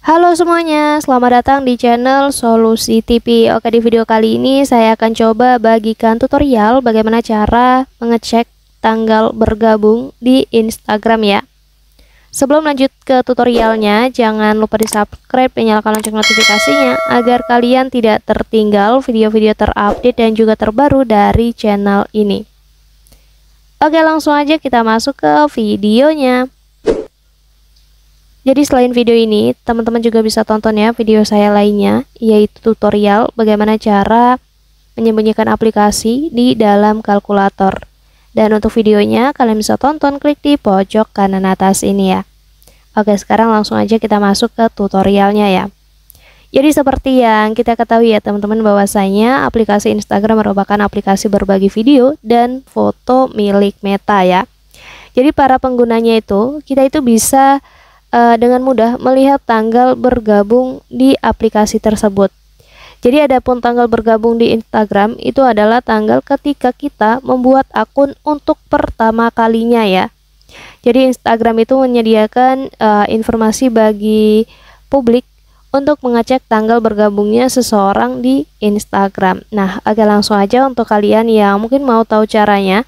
Halo semuanya, selamat datang di channel Solusi TV. Oke, di video kali ini saya akan coba bagikan tutorial bagaimana cara mengecek tanggal bergabung di Instagram ya. Sebelum lanjut ke tutorialnya, jangan lupa di subscribe dan nyalakan lonceng notifikasinya agar kalian tidak tertinggal video-video terupdate dan juga terbaru dari channel ini. Oke, langsung aja kita masuk ke videonya. Jadi selain video ini, teman-teman juga bisa tonton ya video saya lainnya, yaitu tutorial bagaimana cara menyembunyikan aplikasi di dalam kalkulator. Dan untuk videonya, kalian bisa tonton klik di pojok kanan atas ini ya. Oke, sekarang langsung aja kita masuk ke tutorialnya ya. Jadi seperti yang kita ketahui ya teman-teman, bahwasanya aplikasi Instagram merupakan aplikasi berbagi video dan foto milik Meta ya. Jadi para penggunanya itu, kita itu bisa dengan mudah melihat tanggal bergabung di aplikasi tersebut. Jadi adapun tanggal bergabung di Instagram itu adalah tanggal ketika kita membuat akun untuk pertama kalinya ya. Jadi Instagram itu menyediakan informasi bagi publik untuk mengecek tanggal bergabungnya seseorang di Instagram. Nah, agak langsung aja untuk kalian yang mungkin mau tahu caranya.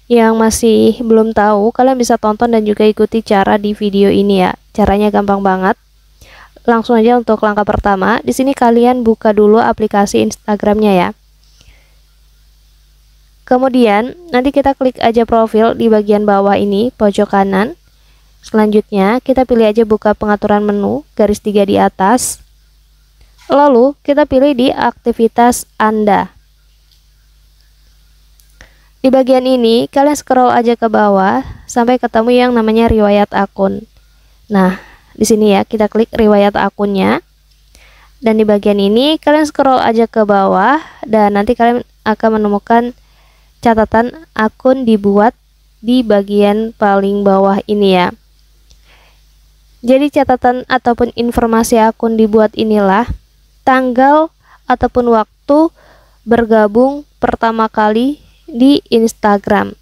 Yang masih belum tahu, kalian bisa tonton dan juga ikuti cara di video ini ya. Caranya gampang banget. Langsung aja untuk langkah pertama. Di sini kalian buka dulu aplikasi Instagramnya ya. Kemudian nanti kita klik aja profil di bagian bawah ini, pojok kanan. Selanjutnya kita pilih aja buka pengaturan menu, garis 3 di atas. Lalu kita pilih di aktivitas Anda. Di bagian ini, kalian scroll aja ke bawah sampai ketemu yang namanya riwayat akun. Nah, di sini ya, kita klik riwayat akunnya. Dan di bagian ini, kalian scroll aja ke bawah dan nanti kalian akan menemukan catatan akun dibuat di bagian paling bawah ini ya. Jadi catatan ataupun informasi akun dibuat inilah tanggal ataupun waktu bergabung pertama kali di Instagram.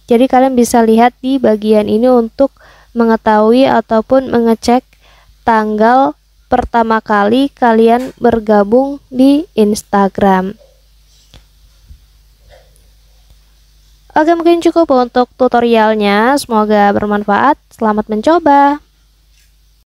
Jadi kalian bisa lihat di bagian ini untuk mengetahui ataupun mengecek tanggal pertama kali kalian bergabung di Instagram. Oke, mungkin cukup untuk tutorialnya. Semoga bermanfaat. Selamat mencoba.